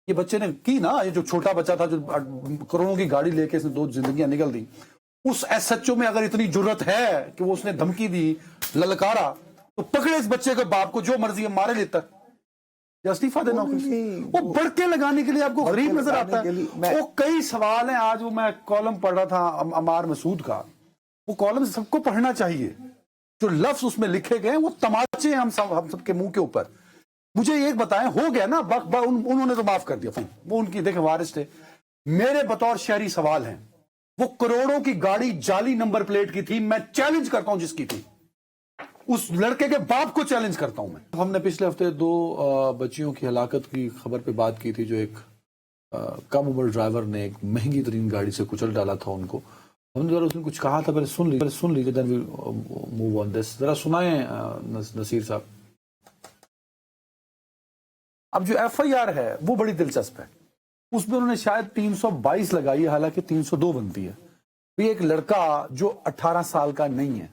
یہ بچے نے کی نا, یہ جو چھوٹا بچہ تھا جو کروڑوں کی گاڑی لے کے اس نے 2 زندگیاں نکل دی, اس ایس ایچ او میں اگر اتنی جرت ہے کہ وہ اس نے دھمکی دی, للکارا, تو پکڑے اس بچے کے باپ کو, جو مرضی ہے مارے لے تک, استعفیٰ دینا. وہ بڑکے لگانے کے لیے آپ کو غریب نظر آتا ہے. وہ کئی سوال ہیں. آج وہ میں کالم پڑھ رہا تھا عمار مسعود کا, وہ کالم سب کو پڑھنا چاہیے. جو لفظ اس میں لکھے گئے وہ تماچے ہیں ہم سب کے منہ کے اوپر. مجھے ایک بتائیں, ہو گیا نا, انہوں نے تو معاف کر دیا, وہ ان کی دیکھیں وارث تھے. میرے بطور شہری سوال ہیں, وہ کروڑوں کی گاڑی جعلی نمبر پلیٹ کی تھی, میں چیلنج کرتا ہوں جس کی تھی, اس لڑکے کے باپ کو چیلنج کرتا ہوں میں. ہم نے پچھلے ہفتے 2 بچیوں کی ہلاکت کی خبر پہ بات کی تھی, جو ایک کم عمر ڈرائیور نے ایک مہنگی ترین گاڑی سے کچل ڈالا تھا ان کو. ہم نے اس نے کچھ کہا تھا, پہلے سن لیجیے then we'll move on this. ذرا سنائیں نصیر صاحب. اب جو ایف آئی آر ہے وہ بڑی دلچسپ ہے. اس میں انہوں نے شاید 322 لگائی ہے, حالانکہ 302 بنتی ہے. ایک لڑکا جو 18 سال کا نہیں ہے,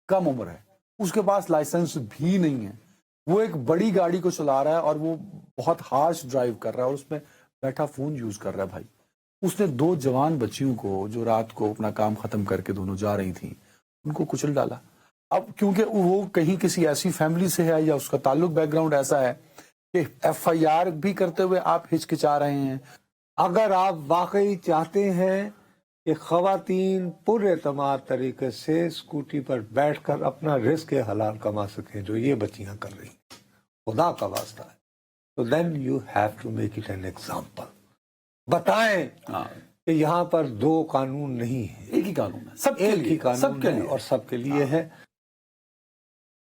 کم عمر ہے, اس کے پاس لائسنس بھی نہیں ہے, وہ ایک بڑی گاڑی کو چلا رہا ہے اور وہ بہت ہارش ڈرائیو کر رہا ہے, اور اس میں بیٹھا فون یوز کر رہا ہے. بھائی, اس نے 2 جوان بچیوں کو جو رات کو اپنا کام ختم کر کے دونوں جا رہی تھیں, ان کو کچل ڈالا. اب کیونکہ وہ کہیں کسی ایسی فیملی سے ہے یا اس کا تعلق بیک گراؤنڈ ایسا ہے کہ ایف آئی آر بھی کرتے ہوئے آپ ہچکچا رہے ہیں. اگر آپ واقعی چاہتے ہیں کہ خواتین پر اعتماد طریقے سے اسکوٹی پر بیٹھ کر اپنا رزق حلال کما سکیں, جو یہ بچیاں کر رہی ہیں, خدا کا واسطہ ہے, تو then you have to make it an example. بتائیں کہ یہاں پر 2 قانون نہیں ہیں, ایک ہی قانون ہے, سب ایک ہی قانون ہے اور سب کے لیے ہے.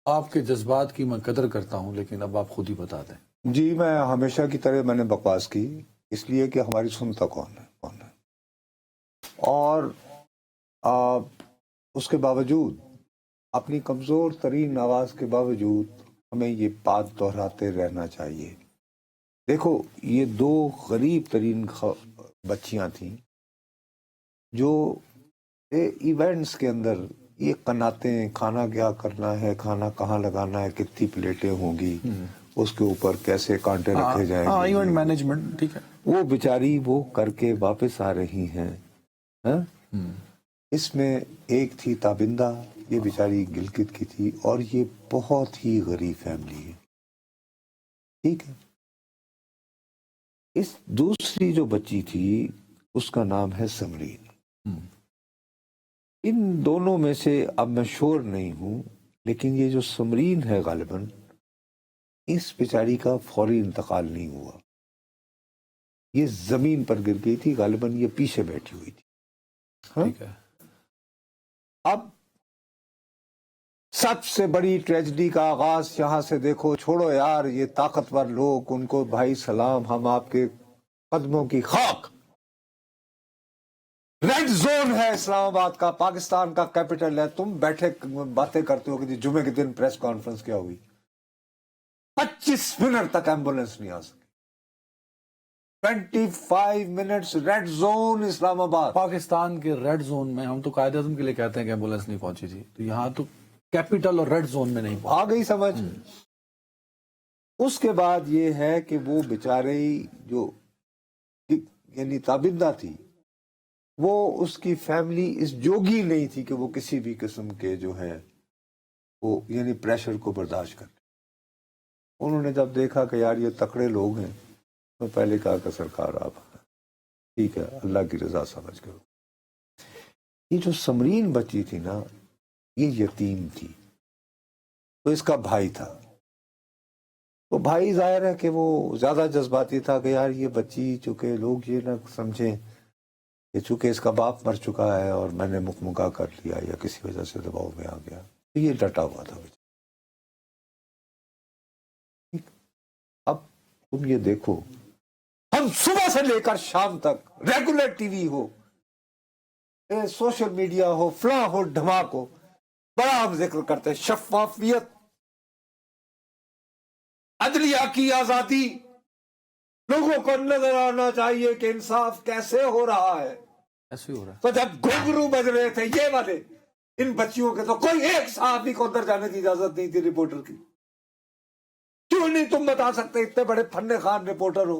آپ کے جذبات کی میں قدر کرتا ہوں, لیکن اب آپ خود ہی بتا دیں. جی, میں ہمیشہ کی طرح میں نے بکواس کی, اس لیے کہ ہماری سنتا کون ہے, اور اس کے باوجود, اپنی کمزور ترین آواز کے باوجود ہمیں یہ بات دہراتے رہنا چاہیے. دیکھو, یہ 2 غریب ترین بچیاں تھیں جو ایونٹس کے اندر یہ قناتیں, کھانا کیا کرنا ہے, کھانا کہاں لگانا ہے, کتنی پلیٹیں ہوں گی, اس کے اوپر کیسے کانٹے رکھے جائیں گے, ایونٹ مینجمنٹ, ٹھیک ہے. وہ بیچاری وہ کر کے واپس آ رہی ہیں. اس میں ایک تھی تابندہ, یہ بیچاری گلگت کی تھی, اور یہ بہت ہی غریب فیملی ہے, ٹھیک ہے. اس دوسری جو بچی تھی اس کا نام ہے سمرین. ان دونوں میں سے اب میں شور نہیں ہوں, لیکن یہ جو سمرین ہے غالباً اس بیچاری کا فوری انتقال نہیں ہوا, یہ زمین پر گر گئی تھی, غالباً یہ پیچھے بیٹھی ہوئی تھی. ٹھیک ہے. اب سب سے بڑی ٹریجڈی کا آغاز یہاں سے دیکھو. چھوڑو یار یہ طاقتور لوگ, ان کو بھائی سلام, ہم آپ کے قدموں کی خاک. ریڈ زون ہے اسلام آباد کا, پاکستان کا کیپٹل ہے. تم بیٹھے باتیں کرتے ہو کہ جمعے کے دن پریس کانفرنس کیا ہوئی, 25 منٹ تک ایمبولینس نہیں آ سکی. 25 منٹس ریڈ زون اسلام آباد. پاکستان کے ریڈ زون میں ہم تو قائد اعظم کے لیے کہتے ہیں کہ ایمبولینس نہیں پہنچی تھی, تو یہاں تو کیپٹل اور ریڈ زون میں نہیں آ گئی سمجھ. اس کے بعد یہ ہے کہ وہ بیچارے جو یعنی تابندہ تھی, وہ اس کی فیملی اس جوگی نہیں تھی کہ وہ کسی بھی قسم کے جو ہے وہ یعنی پریشر کو برداشت کرے. انہوں نے جب دیکھا کہ یار یہ تکڑے لوگ ہیں, تو پہلے کہا کہ سرکار آپ ٹھیک ہے, اللہ کی رضا سمجھ کرو. یہ جو سمرین بچی تھی نا, یہ یتیم تھی, تو اس کا بھائی تھا. تو بھائی ظاہر ہے کہ وہ زیادہ جذباتی تھا کہ یار یہ بچی, چونکہ لوگ یہ نہ سمجھیں کہ چونکہ اس کا باپ مر چکا ہے اور میں نے مکمکا کر لیا یا کسی وجہ سے دباؤ میں آ گیا, یہ ڈٹا ہوا تھا. اب تم یہ دیکھو, ہم صبح سے لے کر شام تک ریگولر ٹی وی ہو, سوشل میڈیا ہو, فلاں ہو, دھماک ہو, بڑا ہم ذکر کرتے ہیں شفافیت, عدلیہ کی آزادی. لوگوں کو نظر آنا چاہیے کہ انصاف کیسے ہو رہا ہے. ایسے ہو رہا ہے. تو جب گھنگرو بج رہے تھے یہ والے ان بچیوں کے, تو کوئی ایک صحافی کو اندر جانے کی اجازت نہیں تھی رپورٹر کی. کیوں نہیں تم بتا سکتے, اتنے بڑے فن خوان reporter who,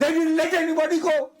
They didn't let anybody go।